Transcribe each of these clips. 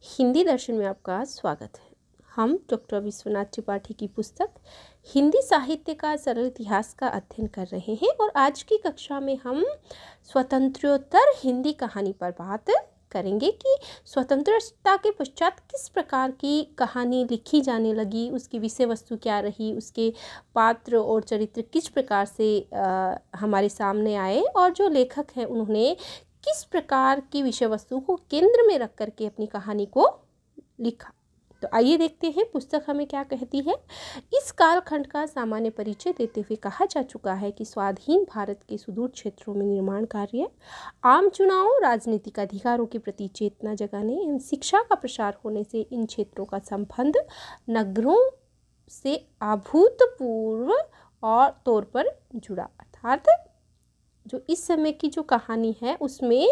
हिंदी दर्शन में आपका स्वागत है। हम डॉक्टर विश्वनाथ त्रिपाठी की पुस्तक हिंदी साहित्य का सरल इतिहास का अध्ययन कर रहे हैं और आज की कक्षा में हम स्वतंत्रोत्तर हिंदी कहानी पर बात करेंगे कि स्वतंत्रता के पश्चात किस प्रकार की कहानी लिखी जाने लगी, उसकी विषय वस्तु क्या रही, उसके पात्र और चरित्र किस प्रकार से हमारे सामने आए और जो लेखक हैं उन्होंने किस प्रकार की विषय वस्तु को केंद्र में रख करके अपनी कहानी को लिखा। तो आइए देखते हैं पुस्तक हमें क्या कहती है। इस कालखंड का सामान्य परिचय देते हुए कहा जा चुका है कि स्वाधीन भारत के सुदूर क्षेत्रों में निर्माण कार्य, आम चुनाव, राजनीतिक अधिकारों के प्रति चेतना जगाने एवं शिक्षा का प्रसार होने से इन क्षेत्रों का संबंध नगरों से अभूतपूर्व और तौर पर जुड़ा। अर्थात जो इस समय की जो कहानी है उसमें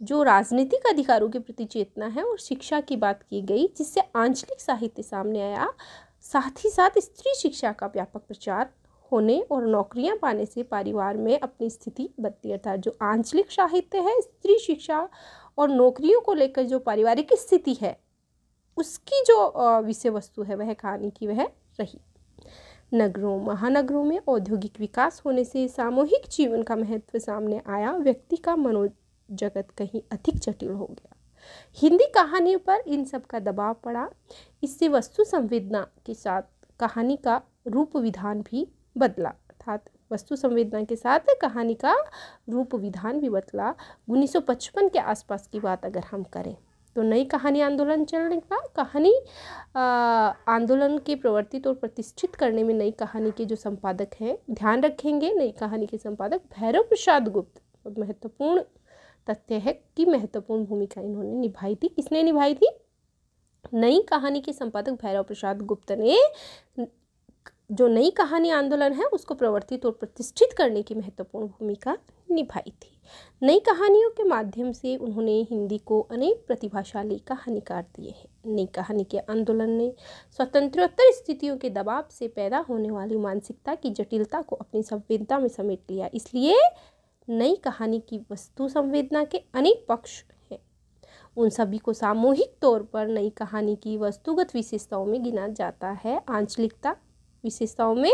जो राजनीतिक अधिकारों के प्रति चेतना है और शिक्षा की बात की गई, जिससे आंचलिक साहित्य सामने आया। साथ ही साथ स्त्री शिक्षा का व्यापक प्रचार होने और नौकरियां पाने से परिवार में अपनी स्थिति बदली। अर्थात जो आंचलिक साहित्य है, स्त्री शिक्षा और नौकरियों को लेकर जो पारिवारिक स्थिति है उसकी जो विषय वस्तु है वह कहानी की वह रही। नगरों, महानगरों में औद्योगिक विकास होने से सामूहिक जीवन का महत्व सामने आया। व्यक्ति का मनोजगत कहीं अधिक जटिल हो गया। हिंदी कहानियों पर इन सब का दबाव पड़ा। इससे वस्तु संवेदना के साथ कहानी का रूप विधान भी बदला। अर्थात वस्तु संवेदना के साथ कहानी का रूप विधान भी बदला। 1955 के आसपास की बात अगर हम करें तो नई कहानी आंदोलन चलने का, कहानी आंदोलन के प्रवर्तित और प्रतिष्ठित करने में नई कहानी के जो संपादक हैं, ध्यान रखेंगे नई कहानी के संपादक भैरव प्रसाद गुप्त। महत्वपूर्ण तथ्य है कि महत्वपूर्ण भूमिका इन्होंने निभाई थी। किसने निभाई थी? नई कहानी के संपादक भैरव प्रसाद गुप्त ने जो नई कहानी आंदोलन है उसको प्रवर्तित और प्रतिष्ठित करने की महत्वपूर्ण भूमिका निभाई थी। नई कहानियों के माध्यम से उन्होंने हिंदी को अनेक प्रतिभाशाली कहानीकार दिए हैं। नई कहानी के आंदोलन ने स्वतंत्रोत्तर स्थितियों के दबाव से पैदा होने वाली मानसिकता की जटिलता को अपनी संवेदना में समेट लिया। इसलिए नई कहानी की वस्तु संवेदना के अनेक पक्ष हैं। उन सभी को सामूहिक तौर पर नई कहानी की वस्तुगत विशेषताओं में गिना जाता है। आंचलिकता विशेषताओं में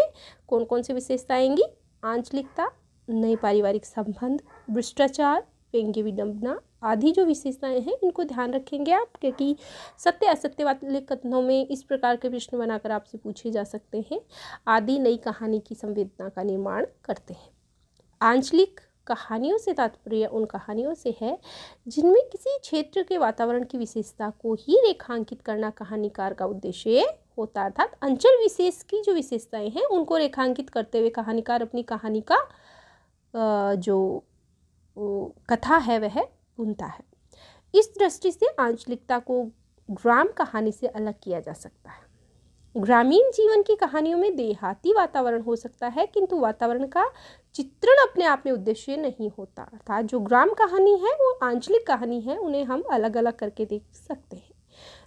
कौन कौन सी विशेषताएं आएंगी? आंचलिकता, नए पारिवारिक संबंध, भ्रष्टाचार, व्यंग्य विडंबना आदि जो विशेषताएं हैं इनको ध्यान रखेंगे आप, क्योंकि सत्य असत्य वाले कथनों में इस प्रकार के प्रश्न बनाकर आपसे पूछे जा सकते हैं। आदि नई कहानी की संवेदना का निर्माण करते हैं। आंचलिक कहानियों से तात्पर्य उन कहानियों से है जिनमें किसी क्षेत्र के वातावरण की विशेषता को ही रेखांकित करना कहानीकार का उद्देश्य होता है। अर्थात अंचल विशेष की जो विशेषताएं हैं उनको रेखांकित करते हुए कहानीकार अपनी कहानी का जो कथा है वह बुनता है। इस दृष्टि से आंचलिकता को ग्राम कहानी से अलग किया जा सकता है। ग्रामीण जीवन की कहानियों में देहाती वातावरण हो सकता है, किंतु वातावरण का चित्रण अपने आप में उद्देश्य नहीं होता। अर्थात जो ग्राम कहानी है वो आंचलिक कहानी है, उन्हें हम अलग अलग करके देख सकते हैं।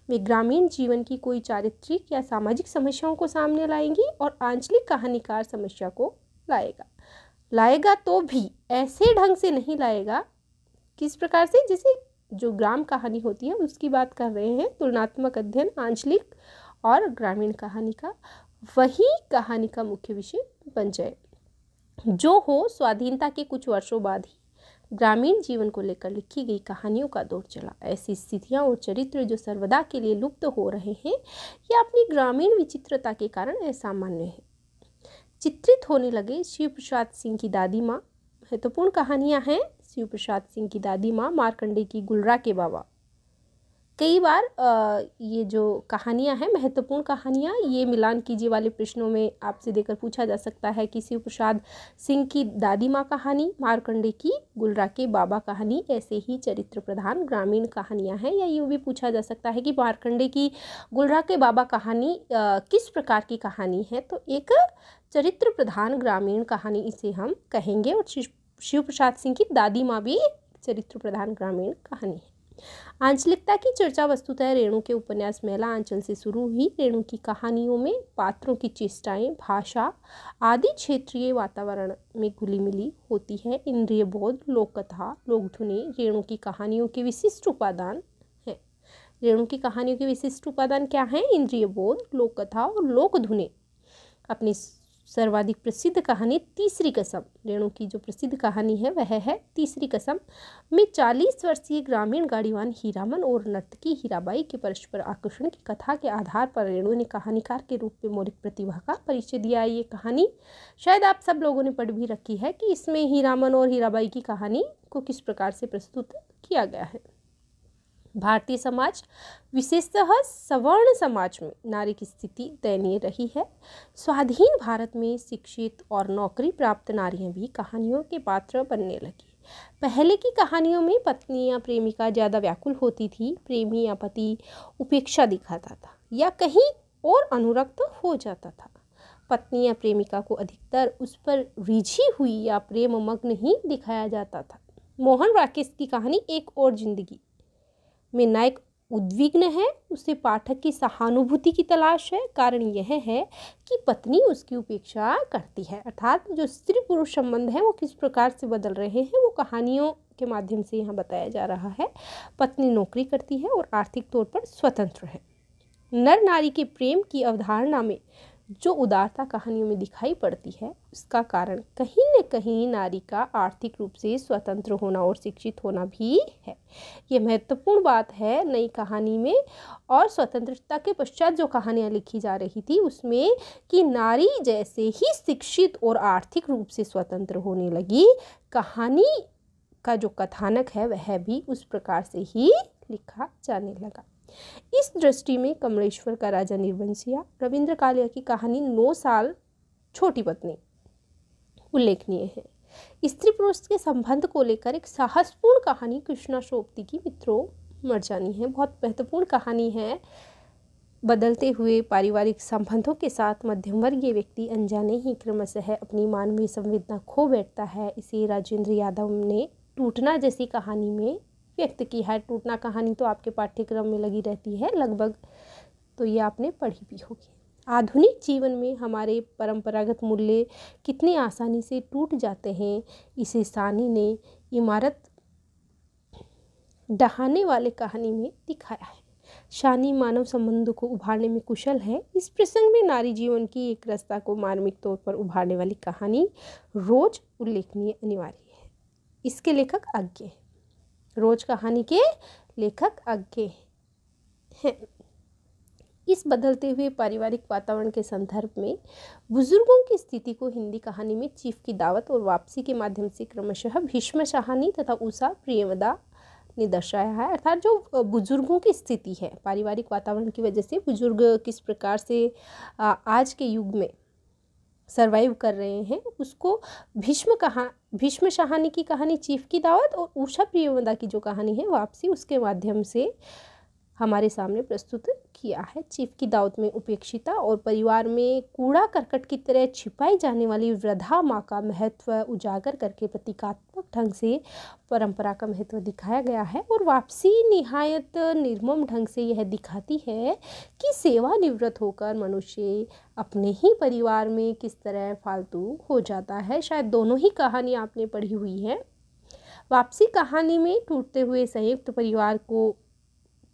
वे ग्रामीण जीवन की कोई चारित्रिक या सामाजिक समस्याओं को सामने लाएंगी और आंचलिक कहानीकार समस्या को लाएगा तो भी ऐसे ढंग से नहीं लाएगा। किस प्रकार से? जैसे जो ग्राम कहानी होती है उसकी बात कर रहे हैं। तुलनात्मक अध्ययन आंचलिक और ग्रामीण कहानी का वही कहानी का मुख्य विषय बन जाए। जो हो, स्वाधीनता के कुछ वर्षों बाद ही ग्रामीण जीवन को लेकर लिखी गई कहानियों का दौर चला। ऐसी स्थितियां और चरित्र जो सर्वदा के लिए लुप्त हो रहे हैं या अपनी ग्रामीण विचित्रता के कारण असामान्य है, चित्रित होने लगे। शिव प्रसाद सिंह की दादी माँ महत्वपूर्ण कहानियाँ हैं। शिव प्रसाद सिंह की दादी माँ, मार्कंडे की गुलरा के बाबा। कई बार ये जो कहानियाँ हैं महत्वपूर्ण कहानियाँ, ये मिलान कीजिए वाले प्रश्नों में आपसे देकर पूछा जा सकता है कि शिव प्रसाद सिंह की दादी माँ कहानी, मार्कंडे की गुलरा के बाबा कहानी ऐसे ही चरित्र प्रधान ग्रामीण कहानियाँ हैं। या यूँ भी पूछा जा सकता है कि मार्कंडे की गुलरा के बाबा कहानी किस प्रकार की कहानी है, तो एक चरित्र प्रधान ग्रामीण कहानी इसे हम कहेंगे। और शिव प्रसाद सिंह की दादी माँ भी चरित्र प्रधान ग्रामीण कहानी है। आंचलिकता की चर्चा वस्तुतः रेणु के उपन्यास मेला आंचल से शुरू हुई। रेणु की कहानियों में पात्रों की चेष्टाएं, भाषा आदि क्षेत्रीय वातावरण में घुली मिली होती है। इंद्रिय बोध, लोक कथा, लोक धुनी रेणु की कहानियों के विशिष्ट उपादान हैं। रेणु की कहानियों के विशिष्ट उपादान क्या हैं? इंद्रिय बोध, लोक कथा और लोक धुनें। अपनी सर्वाधिक प्रसिद्ध कहानी तीसरी कसम, रेणु की जो प्रसिद्ध कहानी है वह है तीसरी कसम में 40 वर्षीय ग्रामीण गाड़ीवान हीरामन और नर्तकी हीराबाई के परस्पर आकर्षण की कथा के आधार पर रेणु ने कहानीकार के रूप में मौलिक प्रतिभा का परिचय दिया है। ये कहानी शायद आप सब लोगों ने पढ़ भी रखी है कि इसमें हीरामन और हीराबाई की कहानी को किस प्रकार से प्रस्तुत किया गया है। भारतीय समाज, विशेषतः सवर्ण समाज में नारी की स्थिति दयनीय रही है। स्वाधीन भारत में शिक्षित और नौकरी प्राप्त नारियां भी कहानियों के पात्र बनने लगी। पहले की कहानियों में पत्नी या प्रेमिका ज़्यादा व्याकुल होती थी, प्रेमी या पति उपेक्षा दिखाता था या कहीं और अनुरक्त हो जाता था। पत्नी या प्रेमिका को अधिकतर उस पर रिझी हुई या प्रेम मग्न ही दिखाया जाता था। मोहन राकेश की कहानी एक और जिंदगी में नायक उद्विग्न है, उसे पाठक की सहानुभूति की तलाश है। कारण यह है कि पत्नी उसकी उपेक्षा करती है, अर्थात जो स्त्री पुरुष संबंध है वो किस प्रकार से बदल रहे हैं वो कहानियों के माध्यम से यहाँ बताया जा रहा है। पत्नी नौकरी करती है और आर्थिक तौर पर स्वतंत्र है। नर नारी के प्रेम की अवधारणा में जो उदारता कहानियों में दिखाई पड़ती है उसका कारण कहीं न कहीं नारी का आर्थिक रूप से स्वतंत्र होना और शिक्षित होना भी है। ये महत्वपूर्ण बात है नई कहानी में और स्वतंत्रता के पश्चात जो कहानियाँ लिखी जा रही थी उसमें कि नारी जैसे ही शिक्षित और आर्थिक रूप से स्वतंत्र होने लगी, कहानी का जो कथानक है वह भी उस प्रकार से ही लिखा जाने लगा। इस दृष्टि में कमलेश्वर का राजा निर्वंशिया, रविंद्र कालिया की कहानी 9 साल छोटी पत्नी उल्लेखनीय है। स्त्री पुरुष के संबंध को लेकर एक साहसपूर्ण कहानी कृष्णा सोबती की मित्रों मरजानी है। बहुत महत्वपूर्ण कहानी है। बदलते हुए पारिवारिक संबंधों के साथ मध्यम वर्गीय व्यक्ति अनजाने ही क्रमशः अपनी मानवीय संवेदना खो बैठता है। इसे राजेंद्र यादव ने टूटना जैसी कहानी में व्यक्त की है। टूटना कहानी तो आपके पाठ्यक्रम में लगी रहती है लगभग, तो ये आपने पढ़ी भी होगी। आधुनिक जीवन में हमारे परंपरागत मूल्य कितनी आसानी से टूट जाते हैं, इसे सानी ने इमारत ढहाने वाले कहानी में दिखाया है। शानी मानव संबंधों को उभारने में कुशल है। इस प्रसंग में नारी जीवन की एक रास्ता को मार्मिक तौर पर उभारने वाली कहानी रोज उल्लेखनीय अनिवार्य है। इसके लेखक अज्ञे हैं। रोज कहानी के लेखक अज्ञे हैं। इस बदलते हुए पारिवारिक वातावरण के संदर्भ में बुजुर्गों की स्थिति को हिंदी कहानी में चीफ की दावत और वापसी के माध्यम से क्रमशः भीष्म शाहानी तथा उषा प्रियवदा ने दर्शाया है। अर्थात जो बुजुर्गों की स्थिति है, पारिवारिक वातावरण की वजह से बुजुर्ग किस प्रकार से आज के युग में सर्वाइव कर रहे हैं, उसको भीष्म शाहानी की कहानी चीफ की दावत और उषा प्रियवदा की जो कहानी है वापसी, उसके माध्यम से हमारे सामने प्रस्तुत किया है। चीफ की दावत में उपेक्षिता और परिवार में कूड़ा करकट की तरह छिपाई जाने वाली वृद्धा माँ का महत्व उजागर करके प्रतीकात्मक ढंग से परंपरा का महत्व दिखाया गया है। और वापसी निहायत निर्मम ढंग से यह दिखाती है कि सेवानिवृत्त होकर मनुष्य अपने ही परिवार में किस तरह फालतू हो जाता है। शायद दोनों ही कहानी आपने पढ़ी हुई है। वापसी कहानी में टूटते हुए संयुक्त परिवार को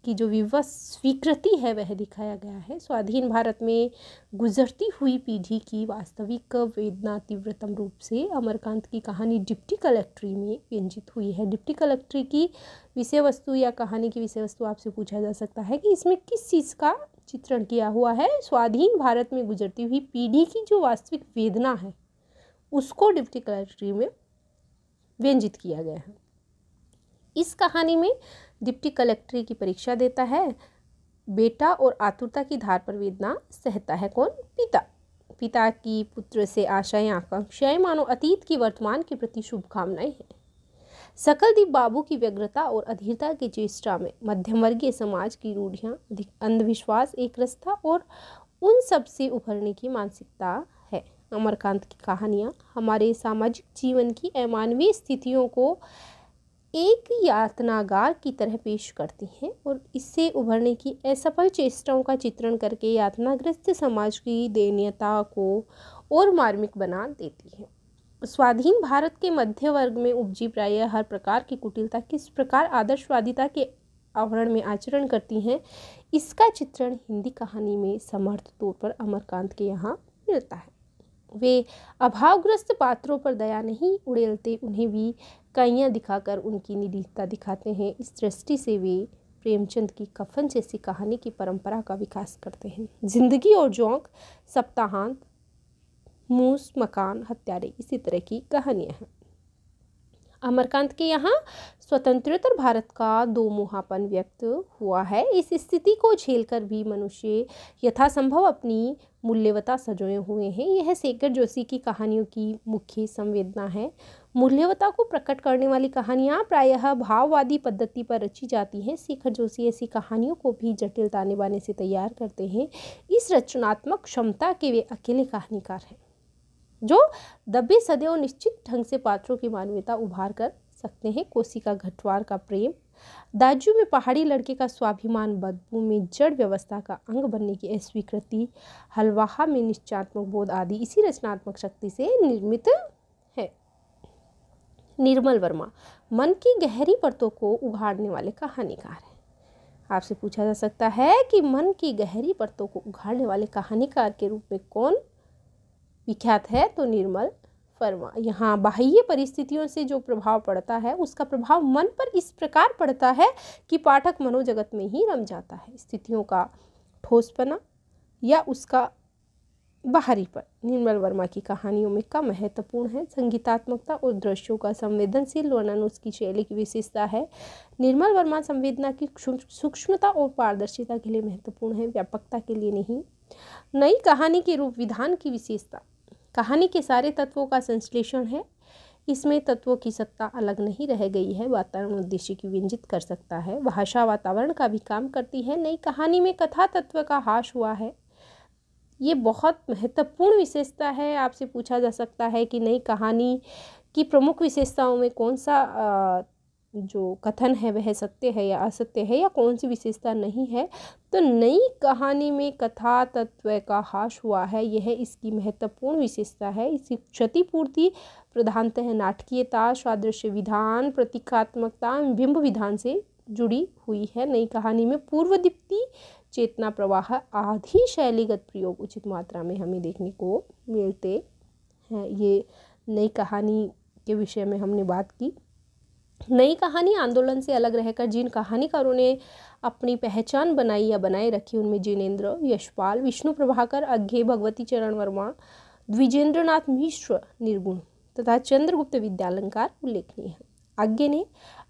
की जो विवश स्वीकृति है वह दिखाया गया है। स्वाधीन भारत में गुजरती हुई पीढ़ी की वास्तविक वेदना तीव्रतम रूप से अमरकांत की कहानी डिप्टी कलेक्ट्री में व्यंजित हुई है। डिप्टी कलेक्ट्री की विषय वस्तु या कहानी की विषय वस्तु आपसे पूछा जा सकता है कि इसमें किस चीज़ का चित्रण किया हुआ है। स्वाधीन भारत में गुजरती हुई पीढ़ी की जो वास्तविक वेदना है उसको डिप्टी कलेक्ट्री में व्यंजित किया गया है। इस कहानी में डिप्टी कलेक्ट्री की परीक्षा देता है बेटा और आतुरता की धार पर वेदना सहता है कौन? पिता की पुत्र से आशाएं आकांक्षाएं मानो अतीत की वर्तमान के प्रति शुभकामनाएं हैं। सकलदीप बाबू की व्यग्रता और अधीरता की चेष्टा में मध्यम वर्गीय समाज की रूढ़ियां, अंधविश्वास, एक रस्ता और उन सब से उभरने की मानसिकता है। अमरकांत की कहानियाँ हमारे सामाजिक जीवन की अमानवीय स्थितियों को एक यातनागार की तरह पेश करती हैं और इससे उभरने की असफल चेष्टाओं का चित्रण करके यातनाग्रस्त समाज की दयनीयता को और मार्मिक बना देती है। स्वाधीन भारत के मध्य वर्ग में उपजी प्रायः हर प्रकार की कुटिलता किस प्रकार आदर्शवादिता के आवरण में आचरण करती हैं, इसका चित्रण हिंदी कहानी में समर्थ तौर पर अमरकांत के यहाँ मिलता है। वे अभावग्रस्त पात्रों पर दया नहीं उड़ेलते, उन्हें भी कइयाँ दिखाकर उनकी निर्दयता दिखाते हैं। इस दृष्टि से वे प्रेमचंद की कफन जैसी कहानी की परंपरा का विकास करते हैं। जिंदगी और जोंक, सप्ताहांत, मूस, मकान, हत्यारे, इसी तरह की कहानियाँ हैं। अमरकांत के यहाँ स्वतंत्रोत्तर भारत का दो मुहापन व्यक्त हुआ है। इस स्थिति को झेलकर भी मनुष्य यथासंभव अपनी मूल्यवता सजोए हुए हैं। यह शेखर जोशी की कहानियों की मुख्य संवेदना है। मूल्यवता को प्रकट करने वाली कहानियाँ प्रायः भाववादी पद्धति पर रची जाती हैं। शेखर जोशी ऐसी कहानियों को भी जटिल ताने बाने से तैयार करते हैं। इस रचनात्मक क्षमता के वे अकेले कहानीकार हैं जो दबे सदैव निश्चित ढंग से पात्रों की मानवीयता उभार कर सकते हैं। कोसी का घटवार का प्रेम, दाजू में पहाड़ी लड़के का स्वाभिमान, बदबू में जड़ व्यवस्था का अंग बनने की अस्वीकृति, हलवाहा में निश्चयात्मक बोध आदि इसी रचनात्मक शक्ति से निर्मित है। निर्मल वर्मा मन की गहरी परतों को उघाड़ने वाले कहानीकार हैं। आपसे पूछा जा सकता है कि मन की गहरी परतों को उघाड़ने वाले कहानीकार के रूप में कौन विख्यात है, तो निर्मल वर्मा। यहाँ बाह्य परिस्थितियों से जो प्रभाव पड़ता है उसका प्रभाव मन पर इस प्रकार पड़ता है कि पाठक मनोजगत में ही रम जाता है। स्थितियों का ठोसपना या उसका बाहरी पर निर्मल वर्मा की कहानियों में कम महत्वपूर्ण है। संगीतात्मकता और दृश्यों का संवेदनशील वर्णन उसकी शैली की विशेषता है। निर्मल वर्मा संवेदना की सूक्ष्मता और पारदर्शिता के लिए महत्वपूर्ण है, व्यापकता के लिए नहीं। नई कहानी के रूप विधान की विशेषता कहानी के सारे तत्वों का संश्लेषण है। इसमें तत्वों की सत्ता अलग नहीं रह गई है। वातावरण उद्देश्य की व्यंजित कर सकता है। भाषा वातावरण का भी काम करती है। नई कहानी में कथा तत्व का ह्रास हुआ है। ये बहुत महत्वपूर्ण विशेषता है। आपसे पूछा जा सकता है कि नई कहानी की प्रमुख विशेषताओं में कौन सा जो कथन है वह सत्य है या असत्य है, या कौन सी विशेषता नहीं है। तो नई कहानी में कथा तत्व का ह्रास हुआ है, यह इसकी महत्वपूर्ण विशेषता है। इसकी क्षतिपूर्ति प्रधानतः नाटकीयता, सादृश्य विधान, प्रतीकात्मकता, बिंब विधान से जुड़ी हुई है। नई कहानी में पूर्वदीप्ति, चेतना प्रवाह आदि शैलीगत प्रयोग उचित मात्रा में हमें देखने को मिलते हैं। ये नई कहानी के विषय में हमने बात की। नई कहानी आंदोलन से अलग रहकर जिन कहानीकारों ने अपनी पहचान बनाई या बनाए रखी उनमें जिनेंद्र, यशपाल, विष्णु प्रभाकर, अज्ञे, भगवती चरण वर्मा, द्विजेंद्रनाथ मिश्र निर्गुण तथा चंद्रगुप्त विद्यालंकार उल्लेखनीय है। अज्ञे ने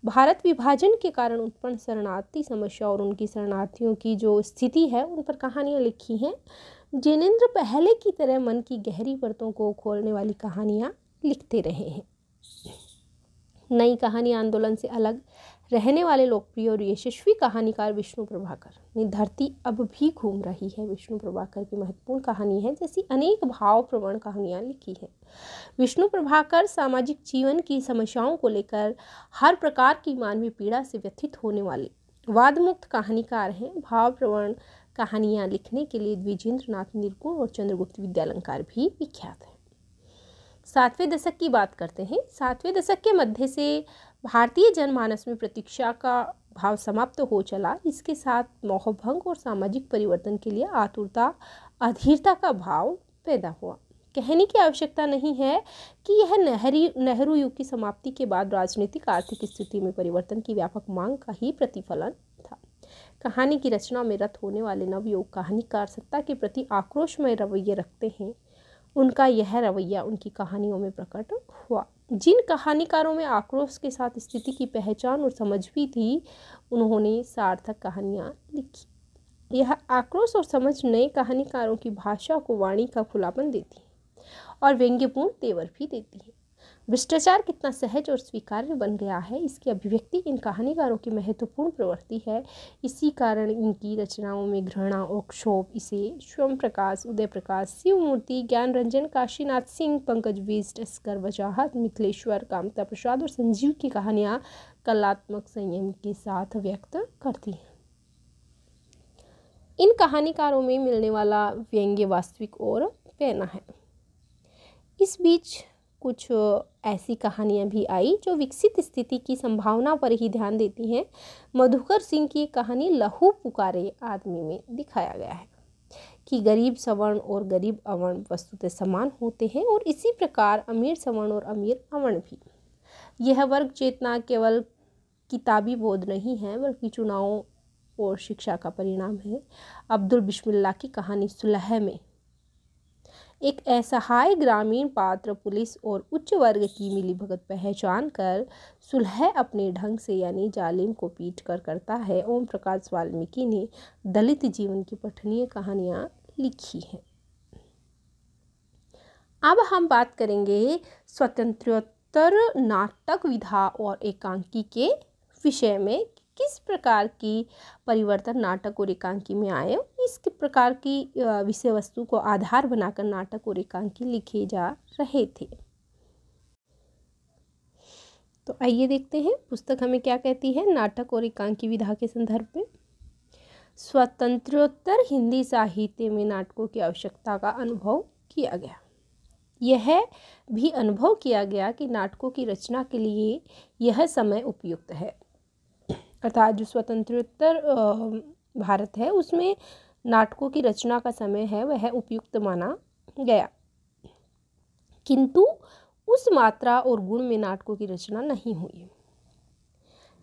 भारत विभाजन के कारण उत्पन्न शरणार्थी समस्या और उनकी शरणार्थियों की जो स्थिति है उन पर कहानियाँ लिखी हैं। जिनेंद्र पहले की तरह मन की गहरी परतों को खोलने वाली कहानियाँ लिखते रहे हैं। नई कहानी आंदोलन से अलग रहने वाले लोकप्रिय और यशस्वी कहानीकार विष्णु प्रभाकर ने धरती अब भी घूम रही है। विष्णु प्रभाकर की महत्वपूर्ण कहानी है जैसी अनेक भावप्रवण कहानियाँ लिखी है। विष्णु प्रभाकर सामाजिक जीवन की समस्याओं को लेकर हर प्रकार की मानवीय पीड़ा से व्यथित होने वाले वादमुक्त कहानीकार हैं। भावप्रवण कहानियाँ लिखने के लिए द्विजेंद्रनाथ निर्गुण और चंद्रगुप्त विद्यालंकार भी विख्यात है। 7वें दशक की बात करते हैं। 7वें दशक के मध्य से भारतीय जनमानस में प्रतीक्षा का भाव समाप्त हो चला। इसके साथ मोहभंग और सामाजिक परिवर्तन के लिए आतुरता, अधीरता का भाव पैदा हुआ। कहने की आवश्यकता नहीं है कि यह नेहरू युग की समाप्ति के बाद राजनीतिक आर्थिक स्थिति में परिवर्तन की व्यापक मांग का ही प्रतिफलन था। कहानी की रचना में रत होने वाले नवयुग कहानीकार सत्ता के प्रति आक्रोशमय रवैये रखते हैं। उनका यह रवैया उनकी कहानियों में प्रकट हुआ। जिन कहानीकारों में आक्रोश के साथ स्थिति की पहचान और समझ भी थी, उन्होंने सार्थक कहानियाँ लिखी। यह आक्रोश और समझ नए कहानीकारों की भाषा को वाणी का खुलापन देती है और व्यंग्यपूर्ण तेवर भी देती है। भ्रष्टाचार कितना सहज और स्वीकार्य बन गया है, इसकी अभिव्यक्ति इन कहानीकारों की महत्वपूर्ण प्रवृत्ति है। इसी कारण इनकी रचनाओं में घृणा और क्षोभ इसे स्वयं प्रकाश, उदय प्रकाश, शिव मूर्ति, ज्ञान रंजन, काशीनाथ सिंह, पंकज बिष्ट, अस्कर वजाहत, मिथिलेश्वर, कामता प्रसाद और संजीव की कहानियाँ कलात्मक संयम के साथ व्यक्त करती हैं। इन कहानीकारों में मिलने वाला व्यंग्य वास्तविक और पैना है। इस बीच कुछ ऐसी कहानियाँ भी आई जो विकसित स्थिति की संभावना पर ही ध्यान देती हैं। मधुकर सिंह की एक कहानी लहू पुकारे आदमी में दिखाया गया है कि गरीब सवर्ण और गरीब अवर्ण वस्तुतः समान होते हैं और इसी प्रकार अमीर सवर्ण और अमीर अवर्ण भी। यह वर्ग चेतना केवल किताबी बोध नहीं है बल्कि चुनावों और शिक्षा का परिणाम है। अब्दुल बिस्मिल्लाह की कहानी सुलह में एक असहाय ग्रामीण पात्र पुलिस और उच्च वर्ग की मिलीभगत पहचान कर सुलह अपने ढंग से यानी जालिम को पीट कर करता है। ओम प्रकाश वाल्मीकि ने दलित जीवन की पठनीय कहानियाँ लिखी हैं। अब हम बात करेंगे स्वतंत्रोत्तर नाटक विधा और एकांकी के विषय में। किस प्रकार की परिवर्तन नाटक और एकांकी में आए, इस प्रकार की विषय वस्तु को आधार बनाकर नाटक और एकांकी लिखे जा रहे थे। तो आइए देखते हैं पुस्तक हमें क्या कहती है नाटक और एकांकी विधा के संदर्भ में। स्वतंत्रोत्तर हिंदी साहित्य में नाटकों की आवश्यकता का अनुभव किया गया। यह भी अनुभव किया गया कि नाटकों की रचना के लिए यह समय उपयुक्त है, अर्थात जो स्वतंत्रोत्तर भारत है उसमें नाटकों की रचना का समय है वह उपयुक्त माना गया, किंतु उस मात्रा और गुण में नाटकों की रचना नहीं हुई।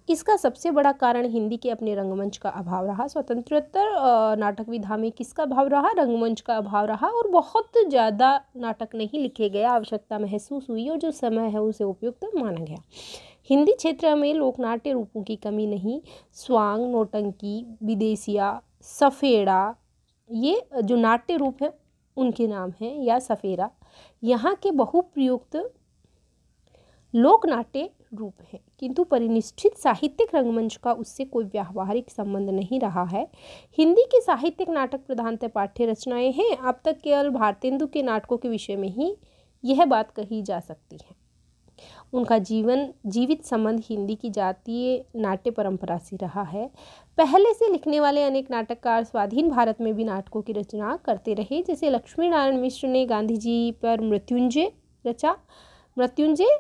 इसका सबसे बड़ा कारण हिंदी के अपने रंगमंच का अभाव रहा। स्वतंत्रोत्तर नाटक विधा में किसका अभाव रहा? रंगमंच का अभाव रहा और बहुत ज़्यादा नाटक नहीं लिखे गए। आवश्यकता महसूस हुई और जो समय है उसे उपयुक्त माना गया। हिंदी क्षेत्र में लोकनाट्य रूपों की कमी नहीं। स्वांग, नौटंकी, विदेशिया, सफेड़ा, ये जो नाट्य रूप है उनके नाम हैं, या सफेरा यहाँ के बहुप्रयुक्त लोकनाट्य रूप है, किंतु परिनिष्ठित साहित्यिक रंगमंच का उससे कोई व्यावहारिक संबंध नहीं रहा है। हिंदी के साहित्यिक नाटक प्रधानतः पाठ्य रचनाएं हैं। अब तक केवल भारतेंदु के नाटकों के विषय में ही यह बात कही जा सकती है। उनका जीवित संबंध हिंदी की जातीय नाट्य परंपरा से रहा है। पहले से लिखने वाले अनेक नाटककार स्वाधीन भारत में भी नाटकों की रचना करते रहे। जैसे लक्ष्मी नारायण मिश्र ने गांधी जी पर मृत्युंजय रचा। मृत्युंजय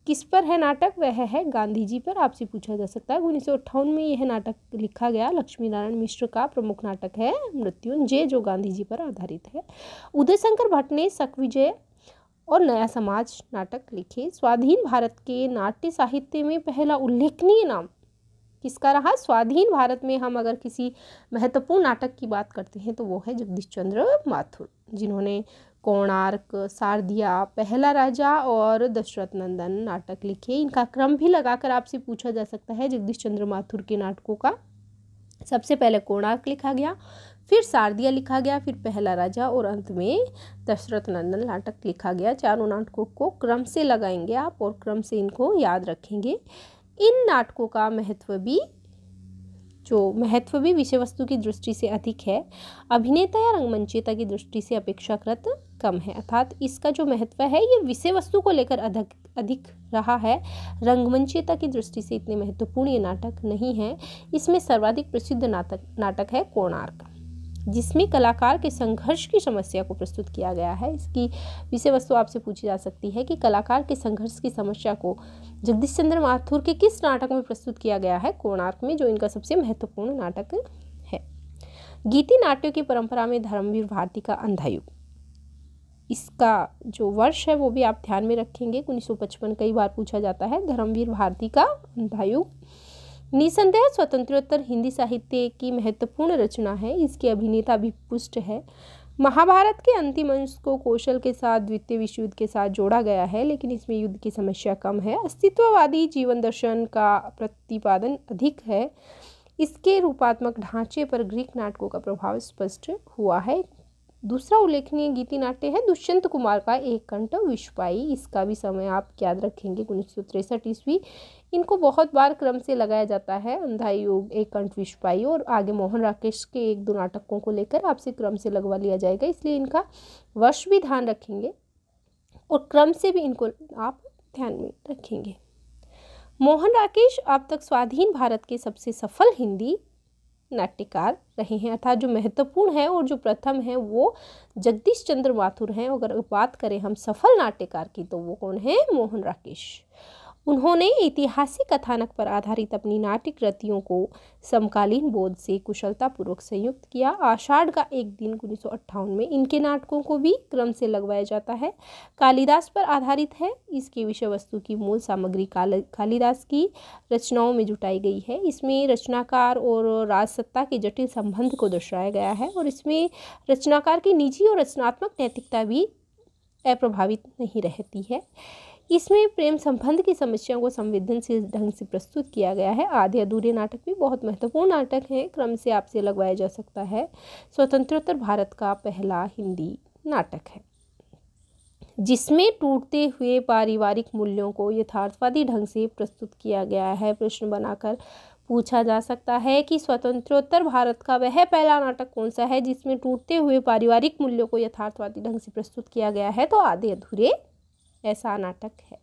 किस पर है नाटक? वह है गांधी जी पर। आपसे पूछा जा सकता है 1958 में यह नाटक लिखा गया। लक्ष्मी नारायण मिश्र का प्रमुख नाटक है मृत्युंजय जो गांधी जी पर आधारित है। उदय शंकर भट्ट ने शक-विजय और नया समाज नाटक लिखे। स्वाधीन भारत के नाट्य साहित्य में पहला उल्लेखनीय नाम किसका रहा? स्वाधीन भारत में हम अगर किसी महत्वपूर्ण नाटक की बात करते हैं तो वो है जगदीश चंद्र माथुर, जिन्होंने कोणार्क, शारदिया, पहला राजा और दशरथ नंदन नाटक लिखे। इनका क्रम भी लगाकर आपसे पूछा जा सकता है। जगदीश चंद्र माथुर के नाटकों का सबसे पहले कोणार्क लिखा गया, फिर शारदिया लिखा गया, फिर पहला राजा और अंत में दशरथ नंदन नाटक लिखा गया। चारों नाटकों को क्रम से लगाएंगे आप और क्रम से इनको याद रखेंगे। इन नाटकों का महत्व भी विषय वस्तु की दृष्टि से अधिक है, अभिनेता या रंगमंचयता की दृष्टि से अपेक्षाकृत कम है। अर्थात इसका जो महत्व है ये विषय वस्तु को लेकर अधिक रहा है, रंगमंचयता की दृष्टि से इतने महत्वपूर्ण ये नाटक नहीं है। इसमें सर्वाधिक प्रसिद्ध नाटक है कोणार्क, जिसमें कलाकार के संघर्ष की समस्या को प्रस्तुत किया गया है। इसकी विषय वस्तु आपसे पूछी जा सकती है कि कलाकार के संघर्ष की समस्या को जगदीश चंद्र माथुर के किस नाटक में प्रस्तुत किया गया है? कोणार्क में, जो इनका सबसे महत्वपूर्ण नाटक है। गीति नाट्यों की परंपरा में धर्मवीर भारती का अंधा युग, इसका जो वर्ष है वो भी आप ध्यान में रखेंगे। 1955 कई बार पूछा जाता है। धर्मवीर भारती का अंधा युग निसंदेह स्वतंत्रोत्तर हिंदी साहित्य की महत्वपूर्ण रचना है। इसके अभिनेता भी पुष्ट है। महाभारत के अंतिम अंश को कौशल के साथ द्वितीय विश्व युद्ध के साथ जोड़ा गया है, लेकिन इसमें युद्ध की समस्या कम है। अस्तित्ववादी जीवन दर्शन का प्रतिपादन अधिक है। इसके रूपात्मक ढांचे पर ग्रीक नाटकों का प्रभाव स्पष्ट हुआ है। दूसरा उल्लेखनीय गीति नाट्य है दुष्यंत कुमार का एक कंठ विश्वपाई। इसका भी समय आप याद रखेंगे 1963 ईस्वी। इनको बहुत बार क्रम से लगाया जाता है, अंधा युग, एक कंठ विश्वपाई, और आगे मोहन राकेश के एक दो नाटकों को लेकर आपसे क्रम से लगवा लिया जाएगा, इसलिए इनका वर्ष भी ध्यान रखेंगे और क्रम से भी इनको आप ध्यान में रखेंगे। मोहन राकेश अब तक स्वाधीन भारत के सबसे सफल हिंदी नाट्यकार रहे हैं, अर्थात जो महत्वपूर्ण है और जो प्रथम है वो जगदीश चंद्र माथुर हैं। अगर बात करें हम सफल नाट्यकार की तो वो कौन है? मोहन राकेश। उन्होंने ऐतिहासिक कथानक पर आधारित अपनी नाट्य कृतियों को समकालीन बोध से कुशलतापूर्वक संयुक्त किया। आषाढ़ का एक दिन 1958 में इनके नाटकों को भी क्रम से लगवाया जाता है। कालिदास पर आधारित है। इसकी विषय वस्तु की मूल सामग्री कालिदास की रचनाओं में जुटाई गई है। इसमें रचनाकार और राजसत्ता के जटिल संबंध को दर्शाया गया है और इसमें रचनाकार की निजी और रचनात्मक नैतिकता भी अप्रभावित नहीं रहती है। इसमें प्रेम संबंध की समस्याओं को संवेदनशील ढंग से प्रस्तुत किया गया है। आधे अधूरे नाटक भी बहुत महत्वपूर्ण नाटक हैं, क्रम से आपसे लगवाया जा सकता है। स्वतंत्रोत्तर भारत का पहला हिंदी नाटक है जिसमें टूटते हुए पारिवारिक मूल्यों को यथार्थवादी ढंग से प्रस्तुत किया गया है। प्रश्न बनाकर पूछा जा सकता है कि स्वतंत्रोत्तर भारत का वह पहला नाटक कौन सा है जिसमें टूटते हुए पारिवारिक मूल्यों को यथार्थवादी ढंग से प्रस्तुत किया गया है? तो आधे अधूरे ऐसा नाटक है।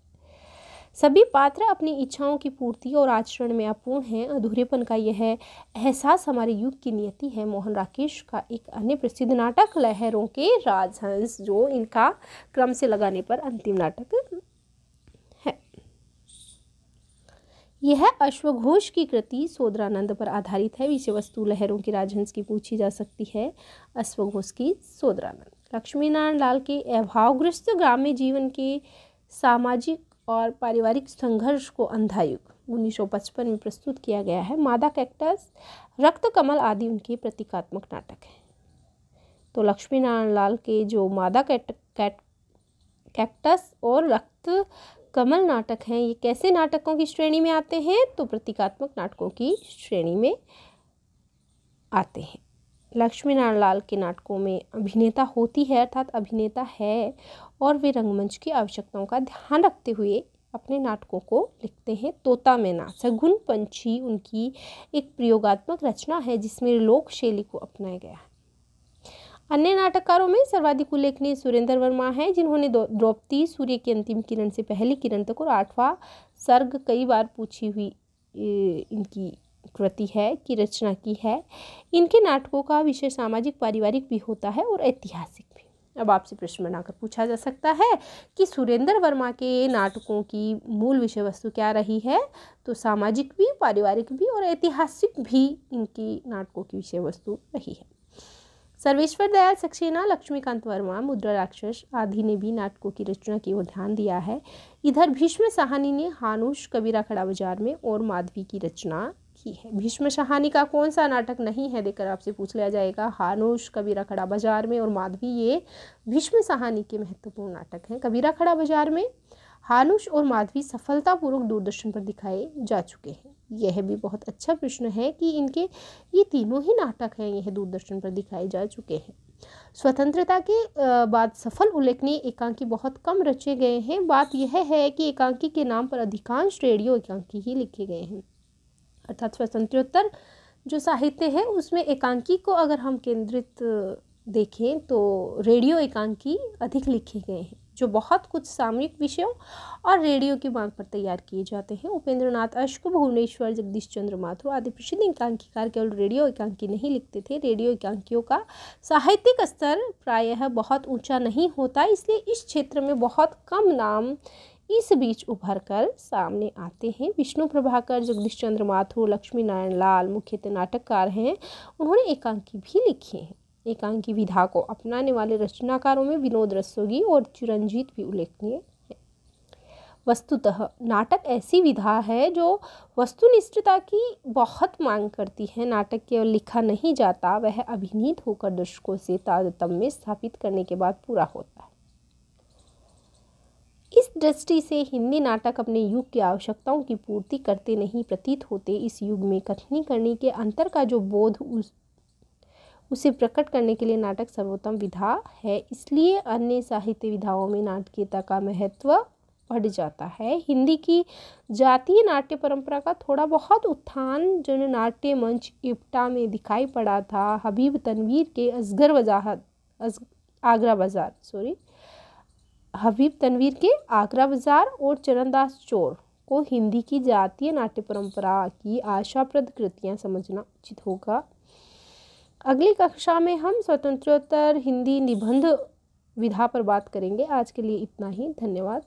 सभी पात्र अपनी इच्छाओं की पूर्ति और आचरण में अपूर्ण हैं। अधूरेपन का यह एहसास हमारे युग की नियति है। मोहन राकेश का एक अन्य प्रसिद्ध नाटक लहरों के राजहंस, जो इनका क्रम से लगाने पर अंतिम नाटक है। यह अश्वघोष की कृति सोदरानंद पर आधारित है। विषय वस्तु लहरों के राजहंस की पूछी जा सकती है। अश्वघोष की सोदरानंद। लक्ष्मीनारायण लाल के अभावग्रस्त ग्राम्य जीवन के सामाजिक और पारिवारिक संघर्ष को अंधा युग 1955 में प्रस्तुत किया गया है। मादा कैक्टस, रक्त कमल आदि उनके प्रतीकात्मक नाटक हैं। तो लक्ष्मीनारायण लाल के जो मादा कैक्टस और रक्त कमल नाटक हैं, ये कैसे नाटकों की श्रेणी में आते हैं? तो प्रतीकात्मक नाटकों की श्रेणी में आते हैं। लक्ष्मीनारायण लाल के नाटकों में अभिनेता होती है, अर्थात अभिनेता है, और वे रंगमंच की आवश्यकताओं का ध्यान रखते हुए अपने नाटकों को लिखते हैं। तोता मैना, सगुन पंछी उनकी एक प्रयोगात्मक रचना है जिसमें लोक शैली को अपनाया गया है। अन्य नाटककारों में सर्वाधिक उल्लेखनीय सुरेंद्र वर्मा है, जिन्होंने द्रौपदी, सूर्य की अंतिम किरण से पहली किरण तक और 8वां सर्ग कई बार पूछी हुई इनकी कृति है की रचना की है। इनके नाटकों का विषय सामाजिक पारिवारिक भी होता है और ऐतिहासिक भी। अब आपसे प्रश्न बनाकर पूछा जा सकता है कि सुरेंद्र वर्मा के नाटकों की मूल विषय वस्तु क्या रही है? तो सामाजिक भी, पारिवारिक भी और ऐतिहासिक भी इनकी नाटकों की विषय वस्तु रही है। सर्वेश्वर दयाल सक्सेना, लक्ष्मीकांत वर्मा, मुद्रा राक्षस आदि ने भी नाटकों की रचना की ओर ध्यान दिया है। इधर भीष्म साहनी ने हानुष, कबीरा खड़ा बाजार में और माधवी की रचना की है। भीष्म साहनी का कौन सा नाटक नहीं है देकर आपसे पूछ लिया जाएगा। हानुष, कबीरा खड़ा बाजार में और माधवी, ये भीष्म साहनी के महत्वपूर्ण नाटक हैं। कबीरा खड़ा बाजार में हानुष और माधवी सफलतापूर्वक दूरदर्शन पर दिखाए जा चुके हैं। यह भी बहुत अच्छा प्रश्न है कि इनके ये तीनों ही नाटक हैं, यह दूरदर्शन पर दिखाए जा चुके हैं। स्वतंत्रता के बाद सफल उल्लेखनीय एकांकी बहुत कम रचे गए हैं। बात यह है कि एकांकी के नाम पर अधिकांश रेडियो एकांकी ही लिखे गए हैं, अर्थात स्वतंत्रोत्तर जो साहित्य है उसमें एकांकी को अगर हम केंद्रित देखें तो रेडियो एकांकी अधिक लिखे गए हैं, जो बहुत कुछ सामयिक विषयों और रेडियो की मांग पर तैयार किए जाते हैं। उपेंद्र नाथ अश्क, भुवनेश्वर, जगदीश चंद्र माथुर आदि प्रसिद्ध एकांकीकार केवल रेडियो एकांकी नहीं लिखते थे। रेडियो एकांकियों का साहित्यिक स्तर प्रायः बहुत ऊंचा नहीं होता, इसलिए इस क्षेत्र में बहुत कम नाम इस बीच उभर कर सामने आते हैं। विष्णु प्रभाकर, जगदीश चंद्र माथुर, लक्ष्मीनारायण लाल मुख्यतः नाटककार हैं। उन्होंने एकांकी भी लिखे हैं। एकांकी विधा को अपनाने वाले रचनाकारों में विनोद रस्तोगी और चिरंजीत भी उल्लेखनीय है। वस्तुतः नाटक ऐसी विधा है जो वस्तुनिष्ठता की बहुत मांग करती है। नाटक केवल लिखा नहीं जाता, वह अभिनीत होकर दर्शकों से तारतम्य स्थापित करने के बाद पूरा होता है। इस दृष्टि से हिंदी नाटक अपने युग की आवश्यकताओं की पूर्ति करते नहीं प्रतीत होते। इस युग में कथनी करने के अंतर का जो बोध उसे प्रकट करने के लिए नाटक सर्वोत्तम विधा है। इसलिए अन्य साहित्य विधाओं में नाटकीयता का महत्व बढ़ जाता है। हिंदी की जातीय नाट्य परंपरा का थोड़ा बहुत उत्थान जननाट्य मंच इप्टा में दिखाई पड़ा था। हबीब तनवीर के हबीब तनवीर के आगरा बाजार और चरणदास चोर को हिंदी की जातीय नाट्य परंपरा की आशाप्रद कृतियाँ समझना उचित होगा। अगली कक्षा में हम स्वतंत्रोत्तर हिंदी निबंध विधा पर बात करेंगे। आज के लिए इतना ही, धन्यवाद।